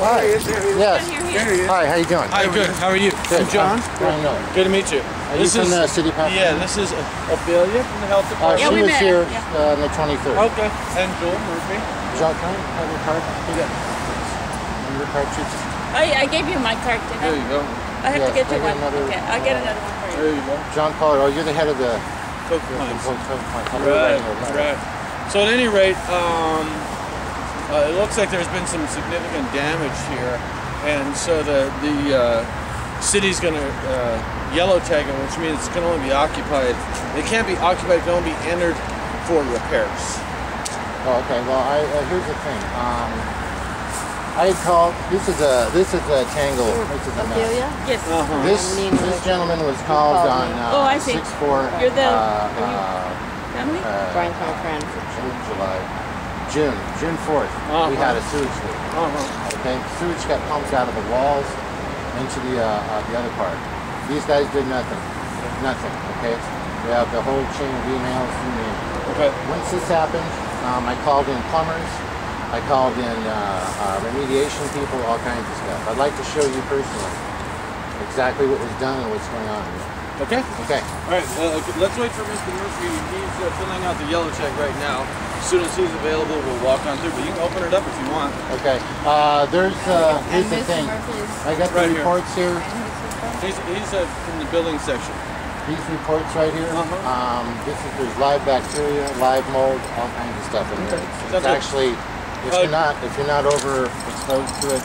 Hi. Yes. Hi, how you doing? Hi, good. How are you? Good. I'm John. Good to meet you. This is from the city pass? Yeah, this is Ophelia from the health department. She was here on the 23rd. Okay. And Joel Murphy. John, can I have your card? Your card sheets? I gave you my card, didn't I? There you go. I have to get you one. Okay, I'll get another one for you. There you go. John Pollard. Oh, you're the head of the Coke Mines. Right. So at any rate, it looks like there's been some significant damage here, and so the city's going to yellow tag it, which means it can only be occupied. It can't be occupied; it can only be entered for repairs. Oh, okay. Well, here's the thing. I called. This is a tangle. This is a mess. Ophelia? Yes. This gentleman was called on 6/4. You're the family? Brian's my friend. June 4th. We had a sewage leak. Okay, sewage got pumped out of the walls into the other part. These guys did nothing. Okay, we have the whole chain of emails. Okay. Once this happened, I called in plumbers. I called in remediation people, all kinds of stuff. I'd like to show you personally exactly what was done and what's going on. Okay. Okay. All right. Let's wait for Mr. Murphy. He's filling out the yellow check right now. As soon as he's available, we'll walk on through. But you can open it up if you want. Okay. Here's the thing. I got the reports here. He's from the building section. These reports right here. There's live bacteria, live mold, all kinds of stuff in there. It's actually, if you're not overexposed to it,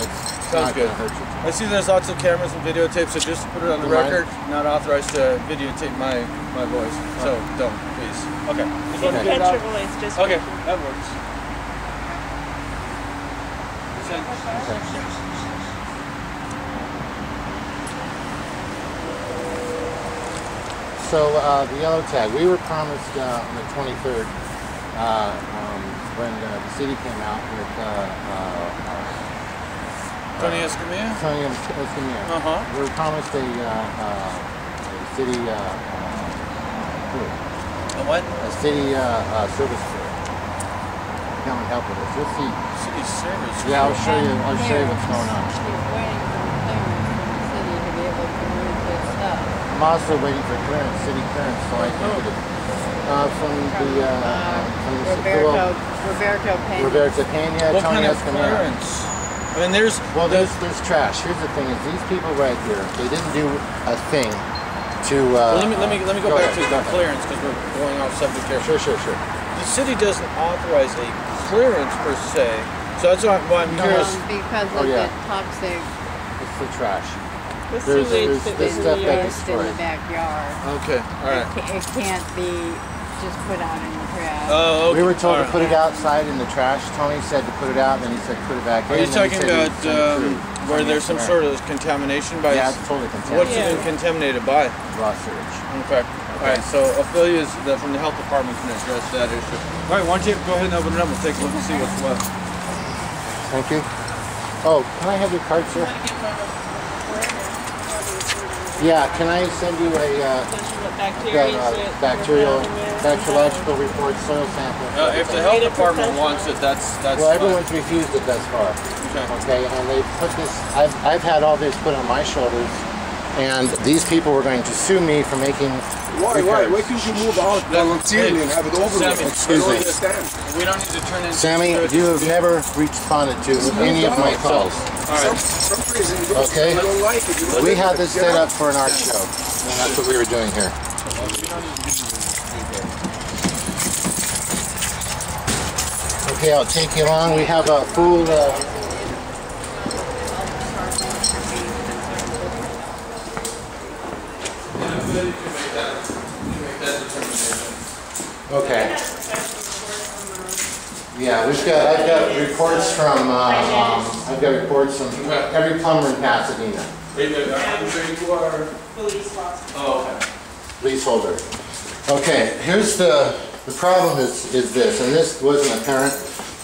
it's not going to hurt you. I see there's lots of cameras and videotapes, so just to put it on the record, not authorized to videotape my voice. So don't, please. Okay. Just want to get it out. Okay, that works. So the yellow tag, we were promised on the 23rd when the city came out with Tony Escamilla? Tony Escamilla. We were promised a city what? A city service crew. Come and help with us. You'll see. City service. Yeah, I'll show you what's going on. He's waiting for clearance from the city to be able to move his stuff. I'm also waiting for clearance, city clearance, so I can get it from Roberto Pena, what Tony kind of Escamilla. clearance? I mean, there's trash. Here's the thing: is these people right here, they didn't do a thing to. Well, let me go back to the clearance because we're going off subject here. Sure. The city doesn't authorize a clearance per se, so that's why I'm curious. Because of the toxic. It's the trash. There's this stuff that in the backyard. Okay, all right. It can't be just put out in the trash. Oh, okay. We were told to put it outside in the trash. Tony said to put it out, and then he said put it back in. Are you talking about where there's some sort of contamination by? Yeah, it's totally contaminated. What's it been contaminated by? Raw sewage. Okay. All right. So Ophelia from the health department can address that issue. All right. Why don't you go ahead and open it up? We'll take a look and see what's left. Thank you. Oh, can I have your card, sir? Yeah, can I send you a bacteriological report, soil sample? If the health department wants it, that's well, everyone's refused it thus far. Okay, and they put this. I've had all this put on my shoulders, and these people were going to sue me for making. Why couldn't you move out voluntarily and have it over with? Excuse me. We don't need to turn into. Sammy, you have never responded to any of my calls. Okay? We had this set up for an art show, and that's what we were doing here. Okay, I'll take you along. We have a full... Okay. Yeah, I've got reports from every plumber in Pasadena. Leaseholder. Okay, here's the problem is this, and this wasn't apparent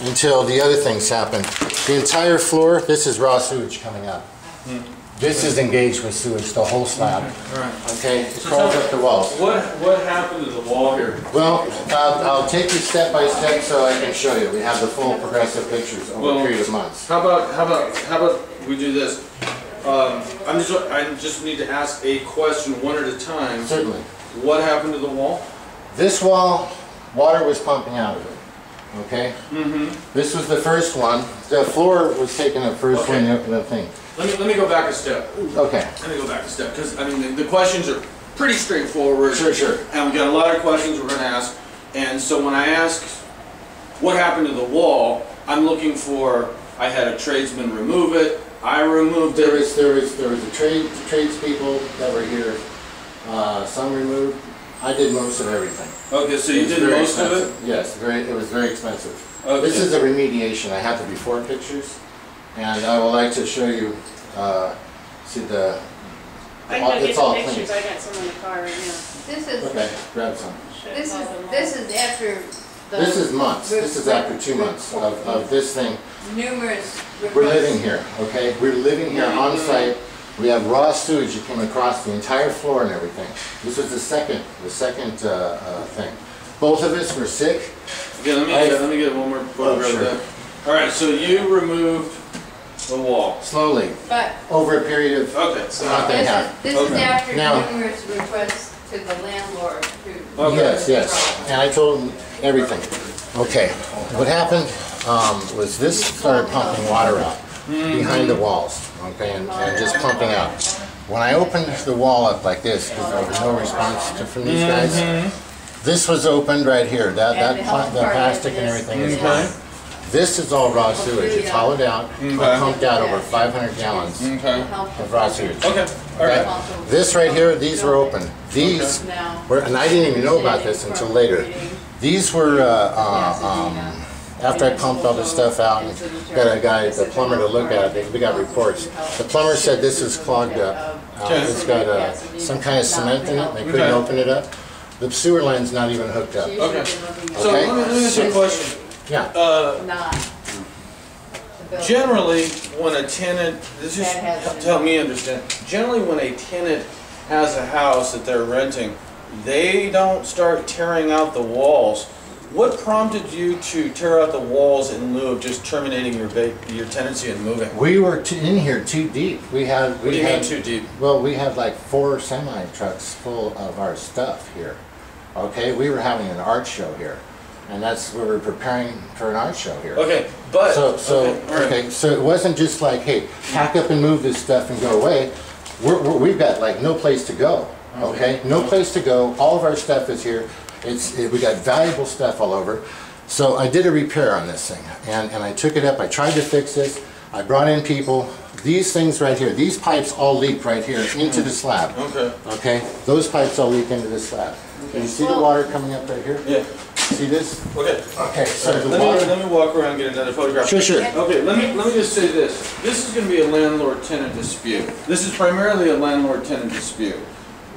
until the other things happened. The entire floor, this is raw sewage coming up. This is engaged with sewage, the whole slab. All right. Okay, it crawls up the walls. What happened to the wall here? Well, I'll take you step by step so I can show you. We have the full progressive pictures over a period of months. How about we do this? I just need to ask a question one at a time. Certainly. What happened to the wall? This wall, water was pumping out of it. Okay? This was the first one. The floor was taken up first when the thing. Let me go back a step. Okay. Let me go back a step, because I mean the questions are pretty straightforward. Sure. And we got a lot of questions we're going to ask. And so when I ask what happened to the wall, I'm looking for, I had a tradesman remove it. I removed it. There was the tradespeople that were here. Some removed. I did most of everything. Okay, so you did most of it? Yes, it was very expensive. Okay. This is a remediation. I have the before pictures, and I would like to show you. See the. I can It's get all the pictures. clean. I got some in the car right now. This is, Okay, grab some. this is after the. This is months. This is after 2 months of this thing. Numerous requests. We're living here, okay? We're living here on site. We have raw sewage that came across the entire floor and everything. This was the second thing. Both of us were sick. Okay, let me get one more photograph of that. All right, so you removed the wall. Slowly, But over a period of Okay. month and a half. this is after Now- numerous requests to the landlord who. Okay. Yes. And I told him everything. Okay, what happened was this started pumping water out behind the walls, okay, and just pumping out. When I opened the wall up like this, because there was no response from these guys, this was opened right here. The plastic and everything is fine. This is all raw sewage. It's hollowed out. I pumped out over 500 gallons of raw sewage. Okay. All right. This right here, these were open. These were, and I didn't even know about this until later. These were, after I pumped all this stuff out and got a guy, the plumber to look at it, we got reports. The plumber said this is clogged up. It's got some kind of cement in it. They couldn't open it up. The sewer line's not even hooked up. Okay. So let me ask you a question. Yeah. Generally, when a tenant, this is to help me understand. Generally, when a tenant has a house that they're renting, they don't start tearing out the walls. What prompted you to tear out the walls in lieu of just terminating your tenancy and moving? We were in here too deep. What do you mean too deep? Well, we had like 4 semi trucks full of our stuff here. Okay, we were having an art show here, and we were preparing for an art show here. Okay, but so it wasn't just like, hey, pack up and move this stuff and go away. We've got like no place to go. Okay, no place to go. All of our stuff is here. We got valuable stuff all over. So I did a repair on this thing, and I took it up. I tried to fix this. I brought in people. These things right here, these pipes all leak right here into the slab. Okay. Okay, those pipes all leak into the slab. Can you see the water coming up right here? Yeah. See this? Okay. Okay, so the water. Let me walk around and get another photograph. Sure. Okay, let me just say this. This is going to be a landlord-tenant dispute. This is primarily a landlord-tenant dispute.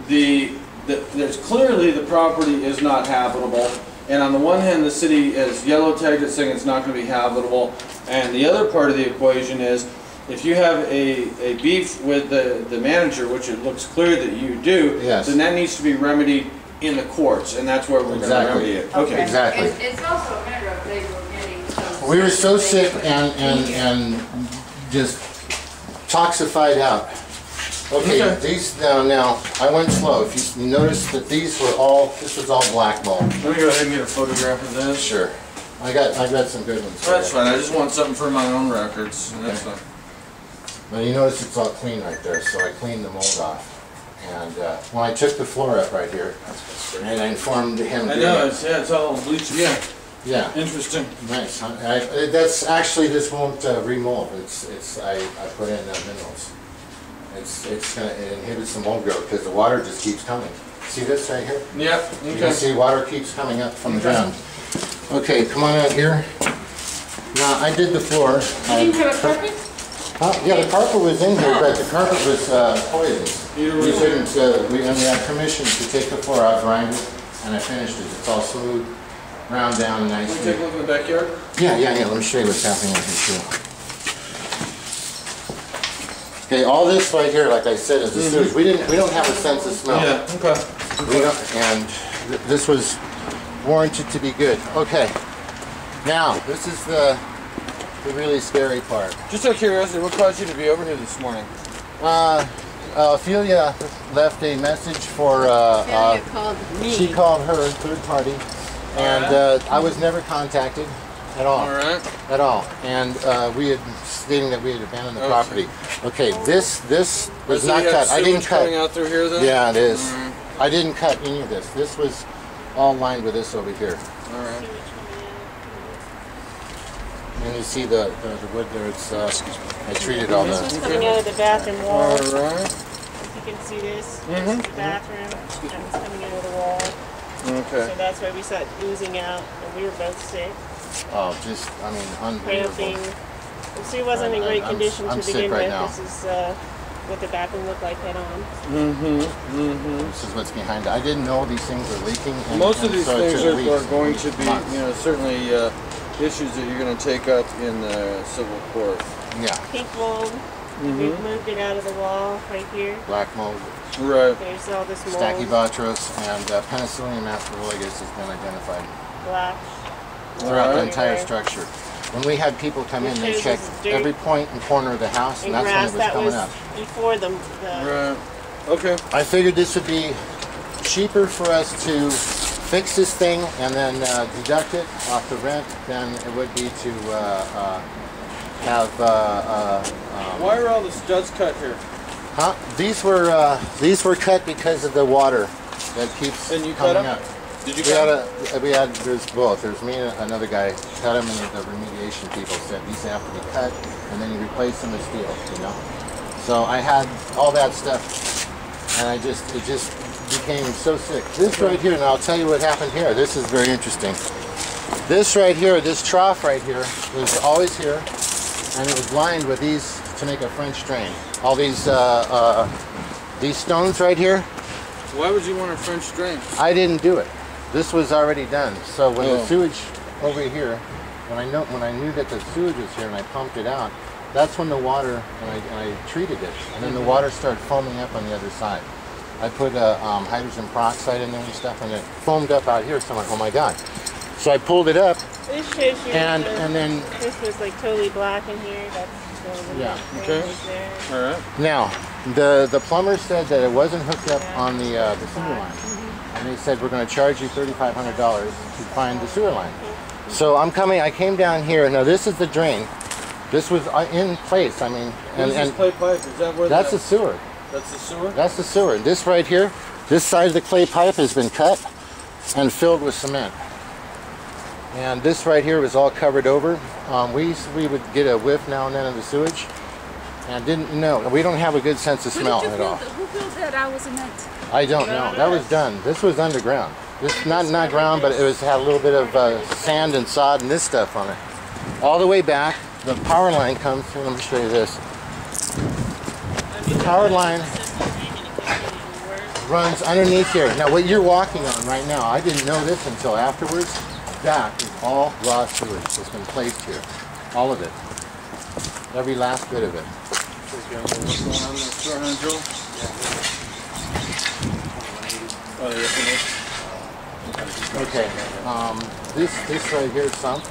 There's clearly the property is not habitable, and on the one hand the city has yellow tagged it saying it's not going to be habitable, and the other part of the equation is if you have a beef with the manager, which it looks clear that you do, then that needs to be remedied in the courts, and that's where we're going to remedy it. Okay. Exactly. It's also a matter of they were getting some. We were so sick and just toxified out. Okay, these now I went slow. If you notice that this was all black mold. Let me go ahead and get a photograph of this. Sure. I got some good ones. That's fine. I just want something for my own records. Okay. That's fine. Well, you notice it's all clean right there, so I cleaned the mold off. And when I took the floor up right here, and I informed him. I know it's all bleached. Yeah. Interesting. Nice. That's actually, this won't remold. I put in minerals. It inhibits the mold growth because the water just keeps coming. See this right here? Yep. You can see water keeps coming up from the ground. Okay, come on out here. Now I did the floor. You didn't have a carpet? Yeah, the carpet was in here, but the carpet was poisoned. We couldn't. We had permission to take the floor out, grind it, and I finished it. It's all smooth, ground down, nice. Can we take a look in the backyard? Yeah. Let me show you what's happening out here too. Okay, all this right here, like I said, is the sewage. We don't have a sense of smell. Yeah. Okay. We don't, and this was warranted to be good. Okay. Now, this is the really scary part. Just out of curiosity, what caused you to be over here this morning? Ophelia left a message for, Ophelia called me. she called her third party, and I was never contacted at all. Alright. At all. And we had stating that we had abandoned the property. Okay, this was not cut. I didn't cut. Coming out through here then? Yeah, it is. I didn't cut any of this. This was all lined with this over here. Alright. And you see the wood there, it's, I treated all This the... was coming out of the bathroom wall. Alright. If you can see this, this is the bathroom, and it's coming out of the wall. Okay. So that's why we started oozing out, and we were both sick, Oh, just, I mean, cramping. unbelievable. The sea wasn't in great condition I'm to sick begin right with. now. This is what the bathroom looked like head on. This is what's behind it. I didn't know these things were leaking. And, Most of these so it things took are weeks, going to be, months. you know, certainly issues that you're going to take up in the civil court. Yeah, Pink mold, we've moved it out of the wall right here. black mold, Right. There's all this mold, Stachybotrys, and Penicillium aspergillosus has been identified black. throughout the Right. entire structure. When we had people come in, they Shows checked us dirt. every point and corner of the house, and And that's when grass, it was that coming was up. before the Right. Okay. I figured this would be cheaper for us to fix this thing and then deduct it off the rent than it would be to have. Why are all the studs cut here? Huh? These were cut because of the water that keeps And you cut coming them? up. Did you We cut had them? there's both. There's me and another guy cut them, and the remediation people said these have to be cut, and then you replace them with steel. You know. So I had all that stuff, and it just became so sick. This right here, and I'll tell you what happened here. This is very interesting. This right here, this trough right here, was always here, and it was lined with these to make a French drain. All these stones right here. Why would you want a French drain? I didn't do it. This was already done. So when Oh. the sewage over here, when I knew that the sewage was here and I pumped it out, that's when the water and I treated it, and then the water started foaming up on the other side. I put hydrogen peroxide in there and stuff, and it foamed up out here. So I'm like, oh my god! So I pulled it up, This shows you and then this was like totally black in here. That's the Yeah. Okay. there. All right. now the plumber said that it wasn't hooked up on the sewer line, and they said we're going to charge you $3,500 to find the sewer line. So I came down here. Now this is the drain. This was in place. I mean, What is this clay pipe? Is that where that's the sewer. That's the sewer? That's the sewer. This right here, this side of the clay pipe has been cut and filled with cement. And this right here was all covered over. We would get a whiff now and then of the sewage, and didn't know. We don't have a good sense of smell at all. Who built that? I was in that. I don't know. That was done. This was underground. This not ground, but it had a little bit of sand and sod and this stuff on it. All the way back, the power line comes. Here, let me show you this. The power line runs underneath here. Now what you're walking on right now, I didn't know this until afterwards. That is all raw sewage that's been placed here. All of it. Every last bit of it. What's going on there? 400 drill? Oh, yeah. Okay. This right here sunk.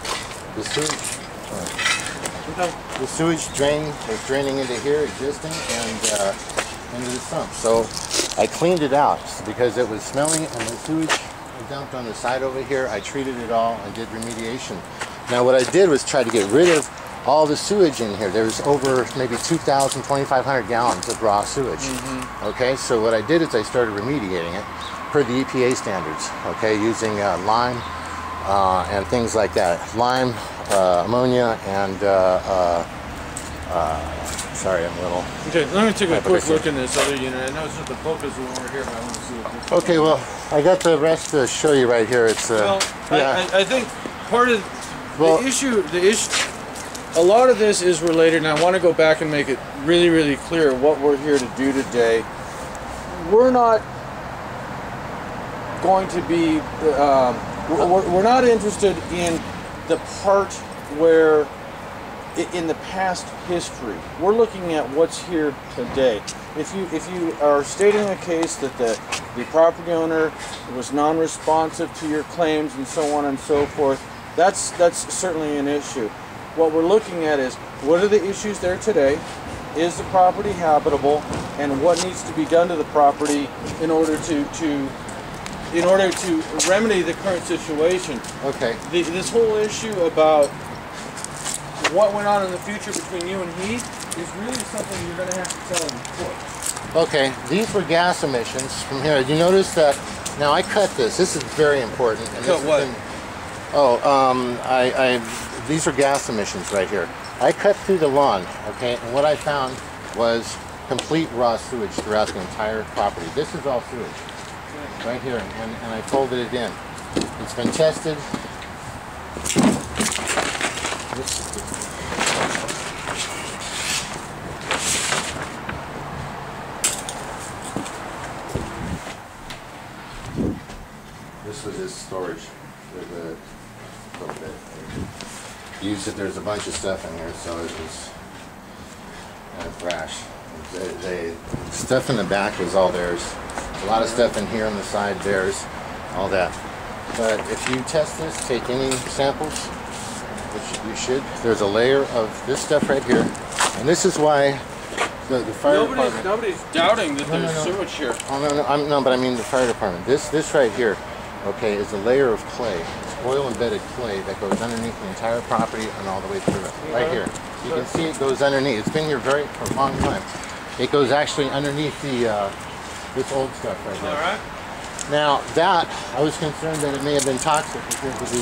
The sewage. The sewage drain was draining into here, existing, and into the sump. So I cleaned it out because it was smelling, and the sewage I dumped on the side over here. I treated it all and did remediation. Now what I did was try to get rid of all the sewage in here. There's over maybe 2,000, 2,500 gallons of raw sewage. Okay, so what I did is I started remediating it per the EPA standards. Okay, using lime and things like that. Lime, ammonia, and sorry, I'm a little. Okay, let me take a quick look in this other unit. I know it's not the focus one over here, but I want to see what this is. Okay, well, I got the rest to show you right here. It's Well, yeah. I think part of Well- the issue, a lot of this is related, and I want to go back and make it really, really clear what we're here to do today. We're not going to be, we're not interested in the part where in the past history. We're looking at what's here today. If you are stating a case that the property owner was non-responsive to your claims and so on and so forth, that's certainly an issue. What we're looking at is what are the issues there today? Is the property habitable, and what needs to be done to the property in order to remedy the current situation. Okay. This whole issue about what went on in the future between you and he is really something you're going to have to tell him in court. Okay, these were gas emissions from here. You notice that, now I cut this. This is very important. And cut what? These are gas emissions right here. I cut through the lawn, okay, and what I found was complete raw sewage throughout the entire property. This is all sewage, right here, and I folded it in. It's been tested. This was his storage with a little bit. Used it. There's a bunch of stuff in here, so it was kind of brash. The stuff in the back was all theirs. A lot of stuff in here on the side, theirs, all that. But if you test this, take any samples, which you should. There's a layer of this stuff right here, and this is why the fire department. Nobody's doubting that there's sewage here. Oh no, but I mean the fire department. This right here, okay, is a layer of clay. Oil-embedded clay that goes underneath the entire property and all the way through it. Right here. You can see it goes underneath. It's been here for a long time. It goes actually underneath the this old stuff right here. All right. Now that, I was concerned that it may have been toxic because of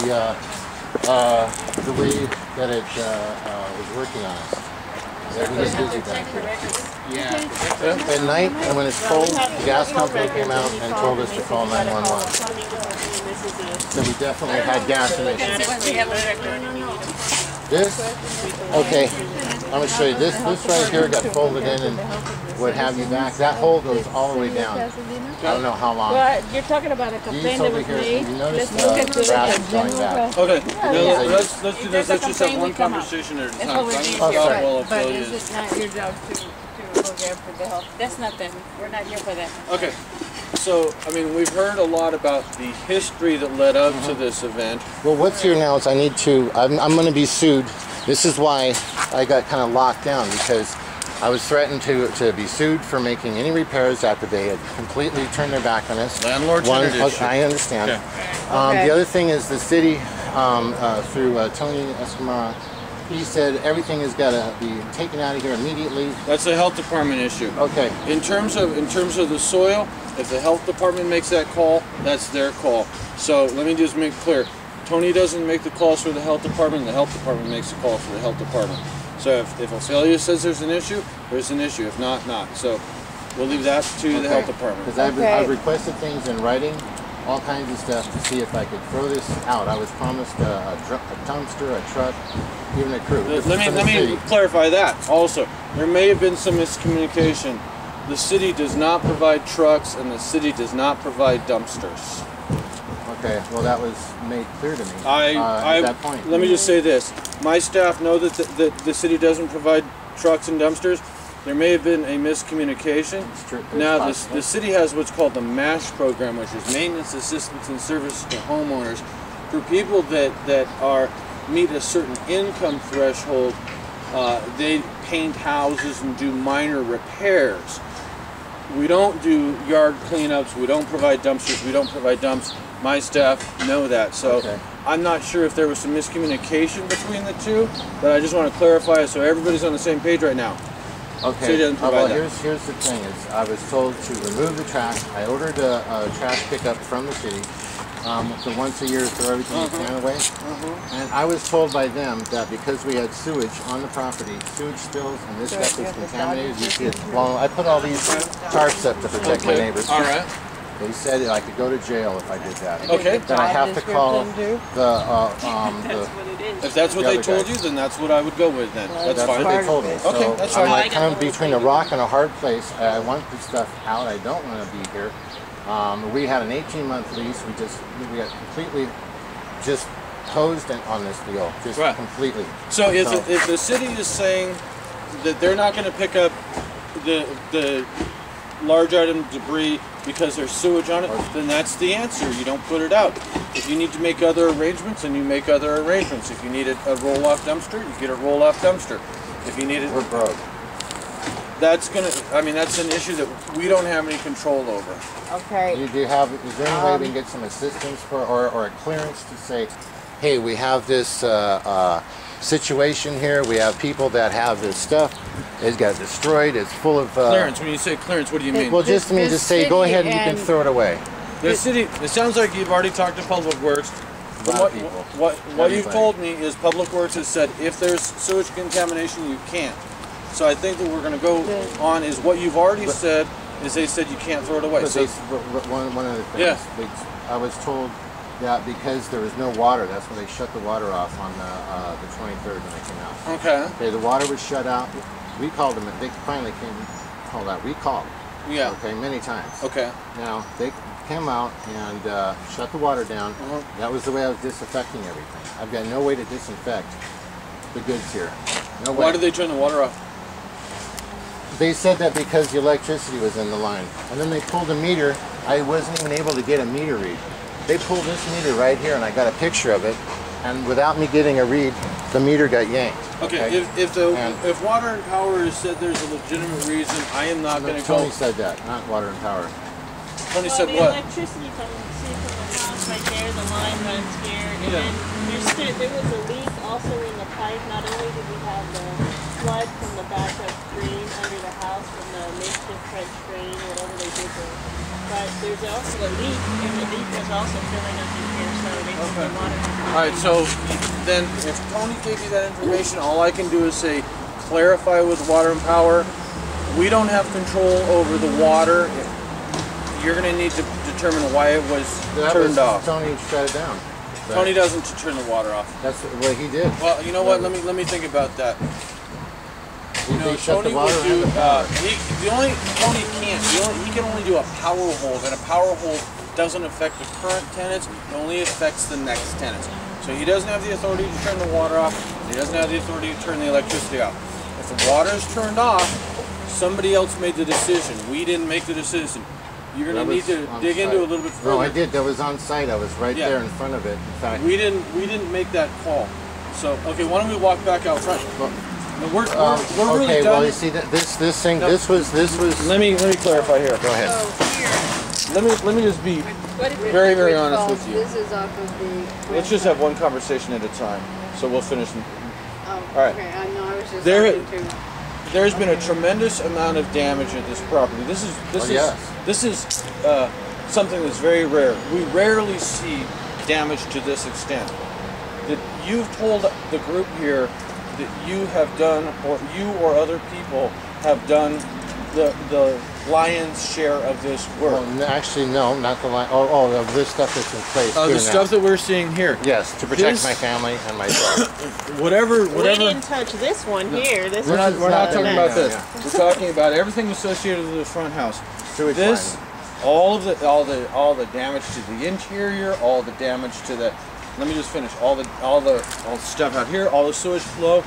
the way that it was working on us. That we get busy back here. Yeah. At night, and when it's cold, the gas company came out and told us to call 911. So we definitely had gas emissions. This, okay, I'm going to show you this. This right here got folded in and what have you back. That hole goes all the way down. I don't know how long. Well, you're talking about a complaint that was made. You notice the grass going back. Okay, let's do this. Let's just have one conversation at a time. But is it not your job to go there for the help? That's not them. We're not here for that. Okay. So, I mean, we've heard a lot about the history that led up to this event. Well, what's here now is I'm going to be sued. This is why I got kind of locked down, because I was threatened to be sued for making any repairs after they had completely turned their back on us. Landlord's interdiction. I understand. Okay. The other thing is the city, through Tony Escamara, he said everything has got to be taken out of here immediately. That's a health department issue. Okay. In terms of the soil, if the health department makes that call, that's their call. So let me just make it clear. Tony doesn't make the calls for the health department makes the call for the health department. So if Ophelia says there's an issue, there's an issue. If not, not. So we'll leave that to the health department. Because I've requested things in writing, all kinds of stuff, to see if I could throw this out. I was promised a dumpster, a truck, even a crew. Let me clarify that also. There may have been some miscommunication. The city does not provide trucks, and the city does not provide dumpsters. Okay, well that was made clear to me at that point. Let me just say this. My staff know that the city doesn't provide trucks and dumpsters. There may have been a miscommunication. Now, the city has what's called the MASH program, which is Maintenance, Assistance, and Services to Homeowners. For people that meet a certain income threshold, they paint houses and do minor repairs. We don't do yard cleanups, we don't provide dumpsters, we don't provide dumps. My staff know that, so I'm not sure if there was some miscommunication between the two, but I just want to clarify it so everybody's on the same page right now. Okay, so here's the thing, is I was told to remove the trash. I ordered a trash pickup from the city. So once a year throw everything you can away. And I was told by them that because we had sewage on the property, sewage spills, and this stuff is contaminated. You see it. Well, I put all these tarps up to protect my neighbors. All right. They said I could go to jail if I did that. Okay. That I have to call If that's what they told you, then that's what I would go with then. That's fine. What they told me. So okay, that's fine. I'm like kind of between a rock and a hard place. I want this stuff out. I don't want to be here. We had an 18-month lease. We got completely just hosed on this deal, just Right. completely. So if the city is saying that they're not going to pick up the large item debris because there's sewage on it, then that's the answer. You don't put it out. If you need to make other arrangements, then you make other arrangements. If you need a roll-off dumpster, you get a roll-off dumpster. If you need it, We're broke. that's an issue that we don't have any control over. Okay. Is there any way we can get some assistance or a clearance to say, hey, we have this situation here, we have people that have this stuff, it got destroyed, it's full of... Clearance, when you say clearance, what do you mean? Well, just say, go ahead and you can throw it away. The city, it sounds like you've already talked to Public Works. What you've told me is Public Works has said if there's sewage contamination, you can't. So I think that we're going to go on is what you've already said is they said you can't throw it away. But So, one other thing, Yeah. I was told that because there was no water, that's when they shut the water off on the 23rd when they came out. okay. Okay, the water was shut out. We called them, and they finally called out. We called. Yeah. Okay, many times. Okay. Now, they came out and shut the water down. That was the way I was disinfecting everything. I've got no way to disinfect the goods here. No way. Why did they turn the water off? They said that because the electricity was in the line. And then they pulled a meter. I wasn't even able to get a meter read. They pulled this meter right here, and I got a picture of it. And without me getting a read, the meter got yanked. Okay. If Water and Power has said there's a legitimate reason, I am not going to go. Tony said that, not Water and Power. Tony Well, said the what? electricity from the house right there, the line runs here, and Yeah. then there was a leak also in the pipe. Not only did we have the flood from the backup drain under the house from the makeshift French drain, whatever they did there, but there's also a leak, and the leak was also filling up in here, so they took the water. All right. So then, if Tony gave you that information, all I can do is say, clarify with Water and Power. We don't have control over the water. You're going to need to determine why it was turned off. Tony shut it down. Tony doesn't turn the water off. That's what he did. Well, you know what? Let me think about that. They shut Tony the water would do. and the power. Tony can't. He can only do a power hold, and a power hold doesn't affect the current tenants. It only affects the next tenants. So he doesn't have the authority to turn the water off. He doesn't have the authority to turn the electricity off. If the water is turned off, somebody else made the decision. We didn't make the decision. You're going to need to dig into it a little bit further. No, I did. That was on site. I was right there in front of it. In fact, We didn't make that call. So okay, why don't we walk back out front? We're really okay. done. Well, you see that this thing. No. This was. Let me clarify here. Go ahead. So here, Let me just be what if it very, very falls? honest with you. This is off of the... Let's just have one conversation at a time. So we'll finish. Oh, all right. okay, I know, I was just There- talking to... There's been a tremendous amount of damage at this property. This is something that's very rare. We rarely see damage to this extent. That you've told the group here that you have done, or you or other people have done the lion's share of this work. Well, actually, no, not the line. Oh, of this stuff that's in place. The here stuff now. that we're seeing here. Yes, to protect This- my family and myself. Whatever. We didn't touch this one here. This We're not is talking the about next. this. Yeah. We're talking about everything associated with the front house. Sewage This, line. all the damage to the interior, all the damage to the. Let me just finish. All the stuff out here, all the sewage flow.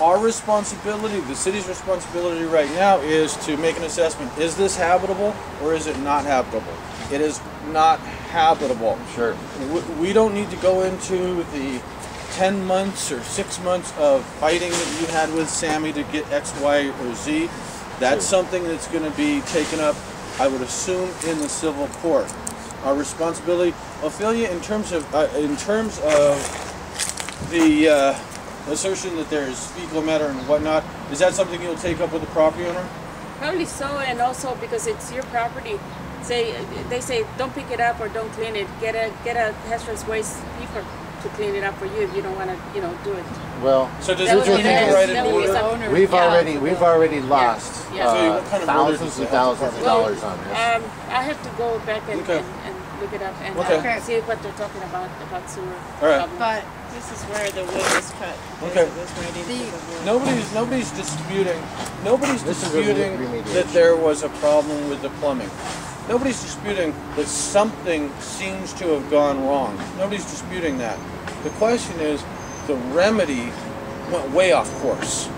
Our responsibility, the city's responsibility right now, is to make an assessment. Is this habitable or is it not habitable? It is not habitable. Sure. We don't need to go into the 10 months or 6 months of fighting that you had with Sammy to get X, Y, or Z. That's something that's going to be taken up, I would assume, in the civil court. Our responsibility, Ophelia, in terms of the assertion that there is fecal matter and whatnot, is that something you'll take up with the property owner? Probably so, and also because it's your property. They say don't pick it up or don't clean it. Get a hazardous waste people to clean it up for you if you don't want to, do it. Well, So does That it would be take nice. right in That would be order? some- we've yeah. already lost Yeah. So what kind of order does thousands it and have to thousands of come? dollars on this. I have to go back and look it up and Okay. see what they're talking about sewer All right. problems. But this is where the wood was cut. Okay. It was right into the wood. Nobody's disputing This is a remediation. that there was a problem with the plumbing. Nobody's disputing that something seems to have gone wrong. Nobody's disputing that. The question is, the remedy went way off course.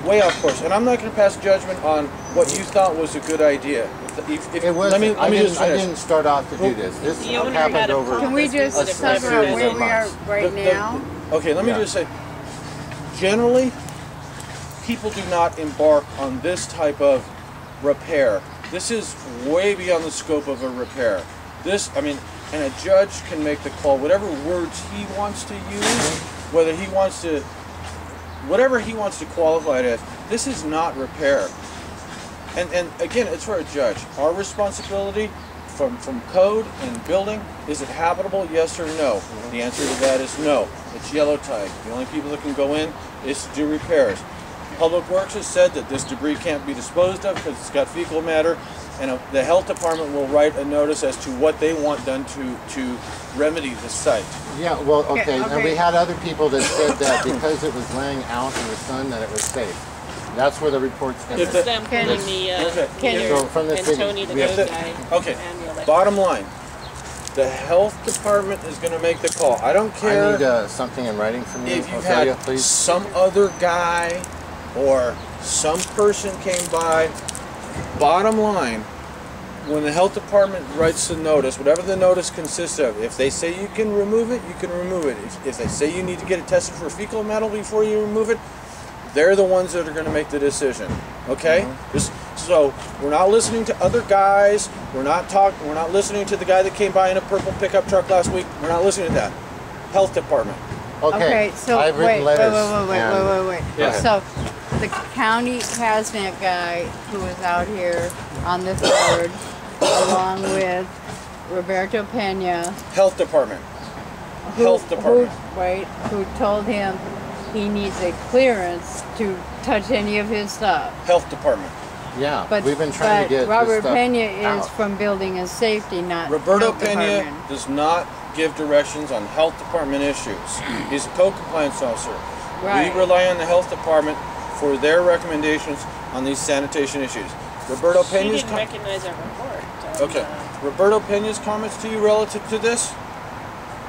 Way off course. And I'm not going to pass judgment on what you thought was a good idea. It was. Let me I just finish. didn't start off to do this. This The owner happened had a over. Can we promise just that talk it about was where we are right now? Okay, let me Yeah. just say, generally, people do not embark on this type of repair. This is way beyond the scope of a repair. This, I mean, and a judge can make the call, whatever words he wants to use, whether he wants to, whatever he wants to qualify it as, this is not repair. And again, it's for a judge. Our responsibility from code and building, is it habitable, yes or no? The answer to that is no. It's yellow tag. The only people that can go in is to do repairs. Public Works has said that this debris can't be disposed of because it's got fecal matter, and the health department will write a notice as to what they want done to remedy the site. Yeah, well, okay, and we okay. had other people that said that because it was laying out in the sun that it was safe. That's where the reports came If from. the- Them putting the Okay. Peter So from the and city, Tony the we have code to- guy. Okay, and the electric. bottom line, the health department is going to make the call. I don't I care need something in writing from you, if you Ophelia, had please. some other guy or some person came by. Bottom line, when the health department writes the notice, whatever the notice consists of, if they say you can remove it, you can remove it. If they say you need to get it tested for fecal matter before you remove it, they're the ones that are going to make the decision. Okay? So we're not listening to other guys. We're not listening to the guy that came by in a purple pickup truck last week. We're not listening to that. Health department. Okay, so I've written wait, letters. wait. Yeah. So the county hazmat guy who was out here on the 3rd, along with Roberto Pena, Health department. Health department. who told him he needs a clearance to touch any of his stuff. Health department. Yeah, But, we've been trying to get Robert this stuff Pena is out. from Building and Safety, not Roberto Health Pena Department. does not give directions on health department issues. He's a code compliance officer. Right. We rely on the health department for their recommendations on these sanitation issues. Roberto She Pena's didn't recognize our report. okay. Roberto Pena's comments to you relative to this,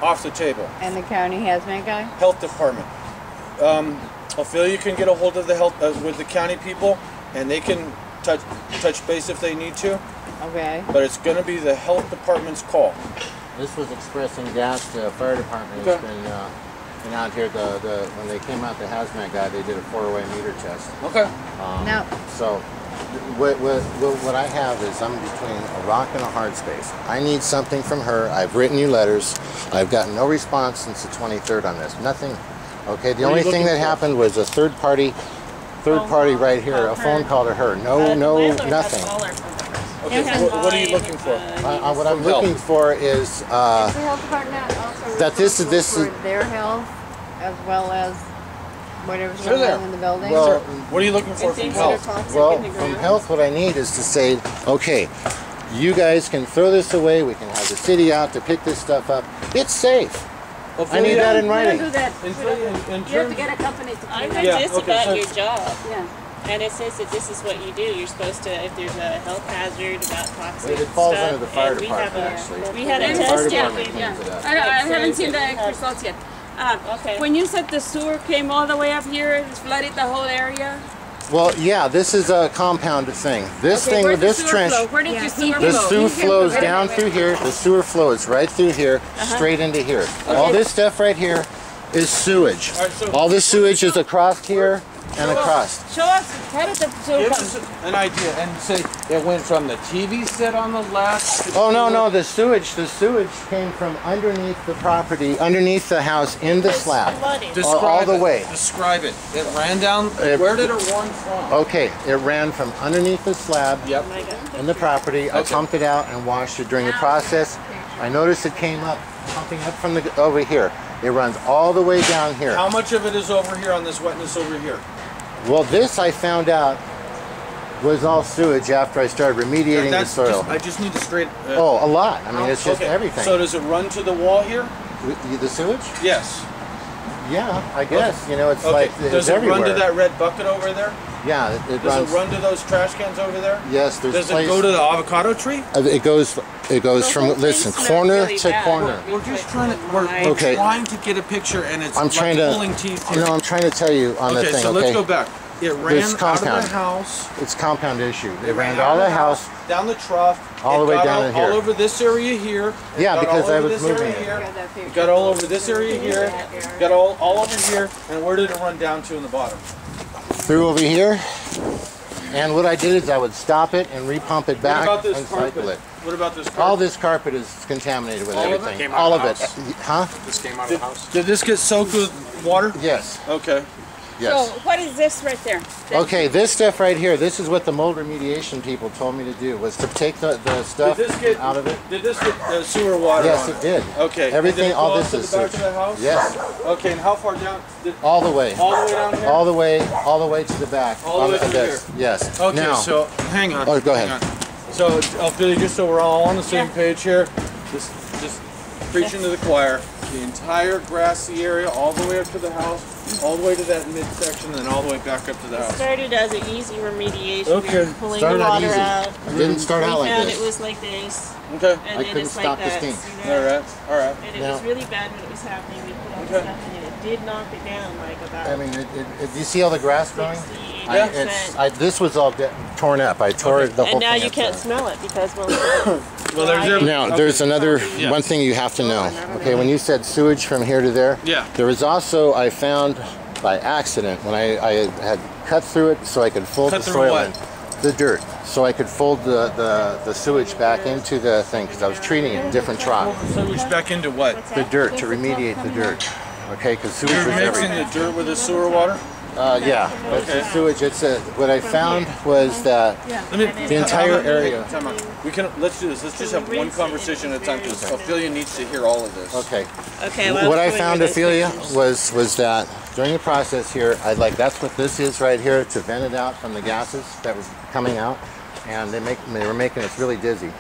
off the table. And the county hazmat guy? Health department. Ophelia can get a hold of the health with the county people, and they can touch base if they need to. Okay. But it's going to be the health department's call. This was expressing gas. The fire department has been out here. When they came out, the hazmat guy, they did a 4-way meter test. Okay. Now, So what I have is I'm between a rock and a hard space. I need something from her. I've written you letters. I've gotten no response since the 23rd on this. Nothing. Okay. The What are only you thing that looking for? happened was a third party right here. A phone call to her. No, nothing. Okay. What are you looking for? What I'm From help. looking for is is the health department also that this is responsible for their health as well as whatever's Sure going they on are. in the building? well. What are you looking for from Things that are health? toxic Well, in the from ground. health, what I need is to say, okay, you guys can throw this away. We can have the city out to pick this stuff up. It's safe. I need that in We don't writing. do that. In We don't- in You have to terms, get a company to I clean read it. Yeah, this okay, about so- your job, Yeah. and it says that this is what you do. You're supposed to, if there's a health hazard about toxic It falls stuff, under the fire and we have department, a, actually. we had a The The fire test department kit. cleans it up. I haven't says seen the that we have- results yet. Okay. When you said the sewer came all the way up here, it flooded the whole area. Well, yeah, this is a compounded thing. This Okay, thing where's with this the sewer trench, flow? Where did the sewer the flow? sewer flows down through here. The sewer flows right through here, straight into here. All this stuff right here is sewage. All right, so- All this sewage is across here and across. Show us how did the sewer give come? us an idea and say it went from the TV set on the left. To Oh no, the sewage came from underneath the property, underneath the house in the slab. Flooded. Describe all the it. way. Describe it. It ran down. It- Where did it run from? Okay, it ran from underneath the slab Yep. Oh my God. in the property. I Okay. pumped it out and washed it during the process. I noticed it came up, pumping up from over here. It runs all the way down here. How much of it is over here on this wetness over here? Well, this I found out was all sewage after I started remediating the soil. I just need to straight. Oh, a lot. I mean, it's just okay. everything. So does it run to the wall here? The sewage? Yes. Yeah, I guess. You know, it's Okay. like it's Does it everywhere. run to that red bucket over there? Yeah, it Does runs. it run to those trash cans over there? Yes, there's Does place. it go to the avocado tree? It goes It goes The from, whole thing listen, smells corner really to bad. corner. We're just trying to, we're Okay. trying to get a picture, and it's I'm trying like to, pulling teeth here. no, I'm trying to tell you on the Okay, thing, so okay? let's go back. It ran This out compound. of the house. It's compound issue. They ran out all of the house. down the trough. All the It way got down all, to here. all over this area here. It Yeah, got because all I over was this area moving it. here. It got all over this area here. Got all over here. And where did it run down to in the bottom? Through over here. And what I did is I would stop it and repump it back What about this and cycle carpet? it. What about this carpet? All this carpet is contaminated with All of it? everything. Came out All of of the it. house? Huh? This came out of the house. Did this get soaked with water? Yes. Okay. So Yes. what is this right there? Okay, this stuff right here, this is what the mold remediation people told me to do, was to take the stuff Did this get out of it. Did this get sewer water Yes, on it did. Okay. Everything, Did it go all up this to is the back sewage. of the house? Yes. Okay, and how far down? All the way. All the way down here? All the way to the back. All the on way through this. Yes. Okay, Now, so hang on. Oh, go hang ahead. on. So, Ophelia, just so we're all on the same Yeah. page here, just preaching to the choir. The entire grassy area, all the way up to the house, all the way to that midsection, and then all the way back up to the house. Started as an easy remediation. Okay. We were pulling started the out water easy. out. It didn't start out We like found this. it was like this, Okay. and I then couldn't it's stop like the that. stink. You know? All right. All right. And it Now- was really bad when it was happening. We put all the Okay. stuff in it. It did knock it down like about I mean, you see all the grass growing? 60-80%. This was all torn up. I tore the whole And now thing you up can't there. smell it because well, Well, there's Now, there's another Yes. one thing you have to know. Okay, when you said sewage from here to there, Yeah. there was also, I found by accident, when I had cut through it so I could fold Cut the through soil what? in, the dirt, so I could fold the sewage back into the thing, because I was treating it different trough. sewage back into what? The dirt, to remediate the dirt. Okay, because sewage You're was mixing everything. the dirt with the sewer water? Yeah, it's the sewage. What I found was that Let me, the entire area. Time out. Let's do this. Let's just have one conversation at a time because Ophelia needs to hear all of this. Okay. okay. Well, What I showing found, you those Ophelia, pictures. was that during the process here, that's what this is right here, to vent it out from the gases that was coming out, and they were making us really dizzy.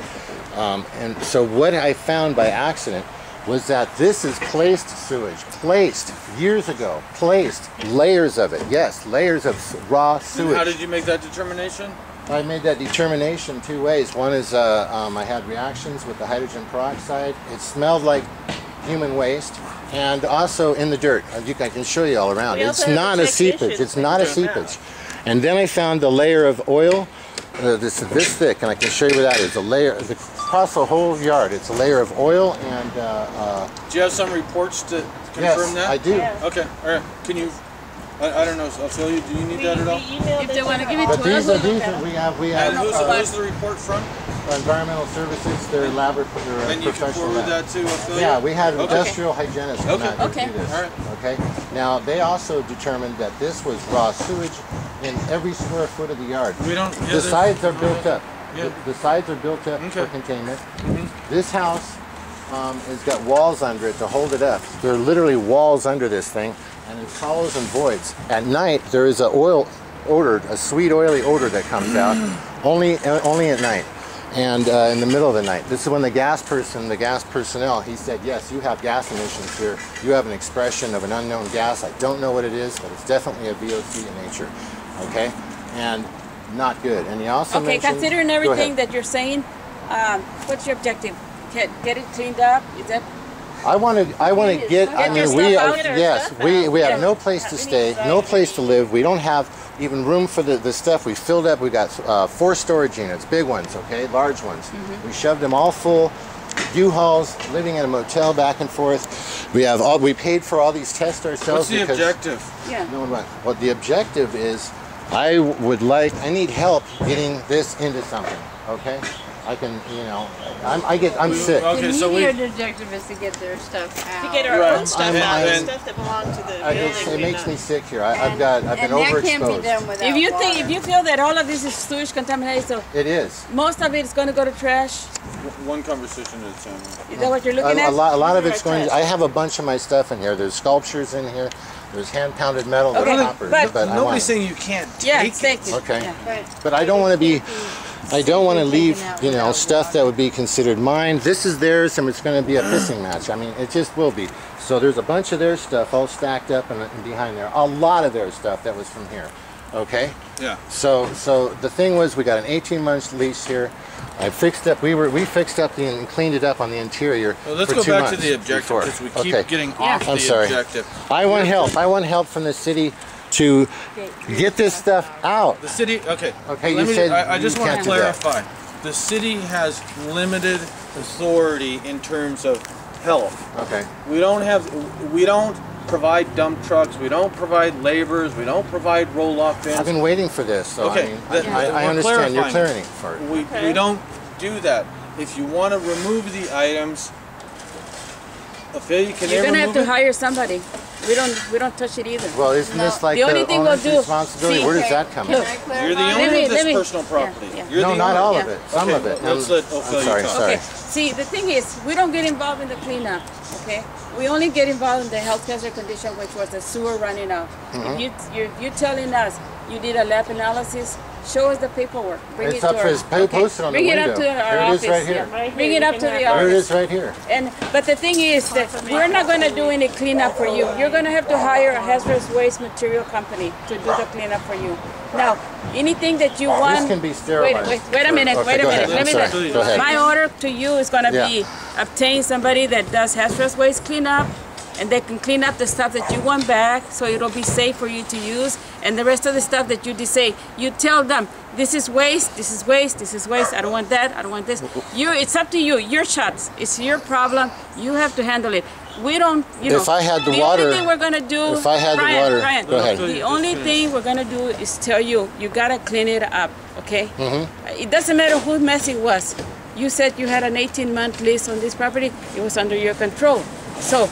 And so what I found by accident was that this is placed sewage, placed years ago, placed layers of it. Yes, layers of raw And sewage. how did you make that determination? I made that determination two ways. One is I had reactions with the hydrogen peroxide. It smelled like human waste, and also in the dirt. I can show you all around. We It's also have not a a seepage. technician It's not a that can come seepage. And then I found a layer of oil. This thick, and I can show you what that is. A layer across the whole yard. It's a layer of oil and. Do you have some reports to confirm Yes, that? I do. Yeah. Okay, all right. Can you? I don't know, Ophelia. Do you need that at all? We emailed If it they to want to her give it But to these us, are we have Who's the report from? environmental services. They're laboratory. And you can professional forward lab. that to Ophelia? Yeah, we had Okay. industrial hygienists come Okay. out here Okay. to do this. All right. Okay. Now they also determined that this was raw sewage in every square foot of the yard. We don't. The sides are built up. Yeah. The sides are built up for Okay. containment. This house has got walls under it to hold it up. There are literally walls under this thing, and it's hollows and voids. At night, there is a oil odor, a sweet oily odor that comes out, only at night. And in the middle of the night. This is when the gas personnel, he said, yes, you have gas emissions here. You have an expression of an unknown gas. I don't know what it is, but it's definitely a VOC in nature. Okay? And not good. And he also Okay, mentioned... considering Go everything ahead. that you're saying, what's your objective? Get it cleaned up? Is that? I want to get, I Get your mean, we stuff are, out, get our yes, stuff we out. have no place to stay, no place to live. We don't have even room for the stuff. We filled up, we got 4 storage units, big ones, okay, large ones. We shoved them all full, U-Hauls, living in a motel back and forth. We paid for all these tests ourselves. What's the because objective? Yeah. No one went. Well, the objective is, I need help getting this into something, okay? I can, I'm sick. Okay, so we. Immediate objective is to get their stuff out. to get our Right. own stuff I'm- out, the I'm- stuff that belongs to the It building. makes me sick here. I've And been that can't be overexposed. done without If you water. feel that all of this is sewage contaminated, so It is. most of it is going to go to trash. One conversation at a time. Is that what you're looking A at? lot of it's going. I have a bunch of my stuff in here. There's sculptures in here. There's hand pounded metal. Okay, There's copper. but I want Nobody's it. saying you can't Yeah, take it. exactly. Okay. Yeah. But But I don't want to be. I don't want to leave, taken out without stuff that would be considered mine. This is theirs, and it's going to be a pissing match. I mean, it just will be. So there's a bunch of their stuff all stacked up and behind there. A lot of their stuff that was from here. Okay. Yeah. So the thing was, we got an 18-month lease here. I fixed up. We fixed up and cleaned it up on the interior. Well, let's for go 2 back months to the objective before. because we keep getting off I'm the sorry. objective. I want help. I want help from the city to get this stuff out. The city, okay. Okay, Let you me, said I just you want can't to do that. clarify. The city has limited authority in terms of health. Okay. We don't provide dump trucks. We don't provide laborers. We don't provide roll-off bins. I've been waiting for this, so Okay, I understand you're clearing for it. We don't do that. If you want to remove the items, Ophelia, can they You're gonna remove have to it? hire somebody. We don't touch it either. Well, isn't this like The only thing we'll owner's do- responsibility? see, Where does that come in? Can I clarify? You're the owner Let of this me- personal property. yeah. You're No, the not owner. all Yeah. of it. Some Okay, of it. let's let I'm Ophelia sorry. talk. Sorry. Okay, see, the thing is, we don't get involved in the cleanup, okay? We only get involved in the health hazard condition, which was the sewer running out. If you're telling us you did a lab analysis, show us the paperwork. Bring It's it to up for our, his posted on the Bring it window. up to our Here it office. is right here. Right here, Bring it you up can to have the it. There it office. is right here. But the thing is that we're not going to do any cleanup for you. You're going to have to hire a hazardous waste material company to do the cleanup for you. Now, anything that you want. This can be sterilized. Wait a minute. Okay, Wait a go minute. ahead. Let me I'm sorry. Go ahead. My order to you is going to Yeah. be obtain somebody that does hazardous waste cleanup, and they can clean up the stuff that you want back, so it'll be safe for you to use. And the rest of the stuff that you say, you tell them, this is waste, this is waste, this is waste. I don't want that. I don't want this. It's up to you. Your shots. It's your problem. You have to handle it. We don't, If I had the the water- only thing we're gonna do. if I had the Brian, water- Brian, go ahead. The only thing we're gonna do is tell you, you gotta clean it up, okay? It doesn't matter whose mess it was. You said you had an 18-month lease on this property. It was under your control. So,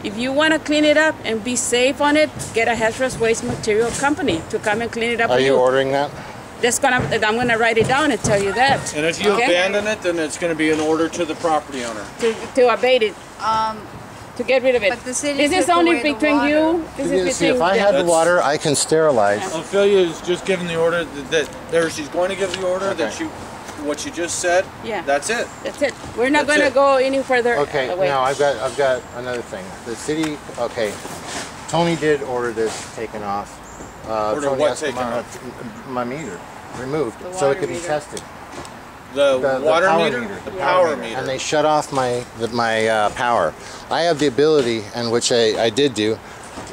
if you want to clean it up and be safe on it, get a hazardous waste material company to come and clean it up Are for you you. ordering that? I'm gonna write it down and tell you that. And if you okay? abandon it, then it's going to be an order to the property owner. To abate it, to get rid of it. But the city This is took only away the between water. you. This is See, if between. I had the That's- water, I can sterilize. Ophelia is just giving the order she's going to give the order that Okay. what you just said. Yeah. That's it. That's it. We're not That's gonna it. go any further Okay, away. now I've got another thing. The city, okay, Tony did order this taken off. Order Tony what asked taken my, off? my meter removed, The so it water could be meter. tested. The water power meter? The power meter. And they shut off my power. I have the ability, and which I did do,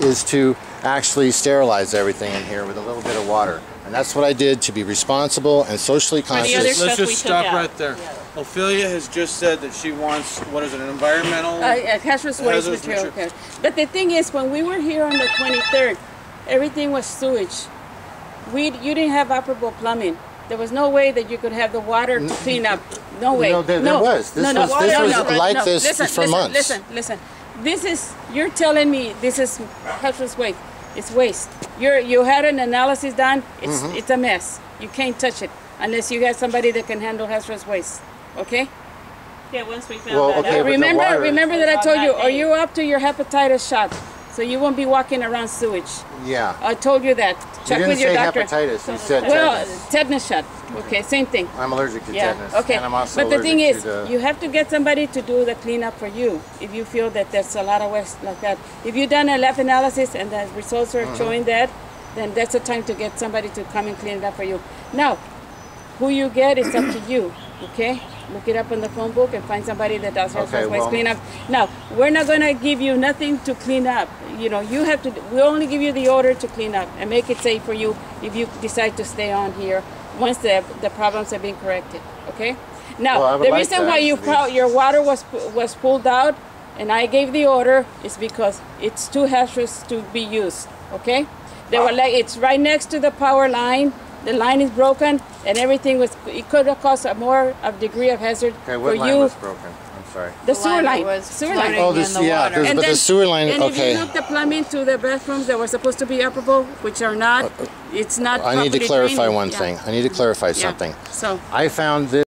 is to actually sterilize everything in here with a little bit of water. And that's what I did to be responsible and socially the other conscious. Let's stuff we just took stop out. right there. Ophelia has just said that she wants, what is it, an environmental? Hazardous waste Hazardous material. material. But the thing is, when we were here on the 23rd, everything was sewage. You didn't have operable plumbing. There was no way that you could have the water to clean up. No way. No, there was. This was like this for months. Listen. This is, you're telling me this is hazardous waste. It's waste. You had an analysis done. It's a mess. You can't touch it unless you have somebody that can handle hazardous waste. Okay? Yeah, once we found Well, that okay, out. but the water- Remember that I On told you, that are day. you up to your hepatitis shot? So you won't be walking around sewage. Yeah. I told you that. You Check didn't with your say doctor. hepatitis. You said Well, tetanus. tetanus shot. Okay, same thing. I'm allergic to Yeah. tetanus. Okay. And I'm also But the thing allergic is, to the... you have to get somebody to do the cleanup for you. If you feel that there's a lot of waste like that, if you've done a lab analysis and the results are showing that, then that's the time to get somebody to come and clean it up for you. Now, who you get is up to you. Okay, look it up in the phone book and find somebody that does hazardous waste well- cleanup. Now, we're not gonna give you nothing to clean up. You know, you have to. We only give you the order to clean up and make it safe for you if you decide to stay on here once the problems have been corrected. Okay. Now, Well, I would the like reason that why to be- your water was pulled out, and I gave the order, is because it's too hazardous to be used. Okay. They were like, it's right next to the power line. The line is broken, and everything was. It could have caused a more of degree of hazard Okay, for what line you. was broken? I'm sorry. The sewer line that line. was Sewer floating line. Oh, this, in the yeah, water. but the sewer line, and if okay. you look the plumbing to the bathrooms that were supposed to be operable, which are not, it's not. I need to properly clarify drained. one Yeah. thing. I need to clarify Yeah. something. So. I found this.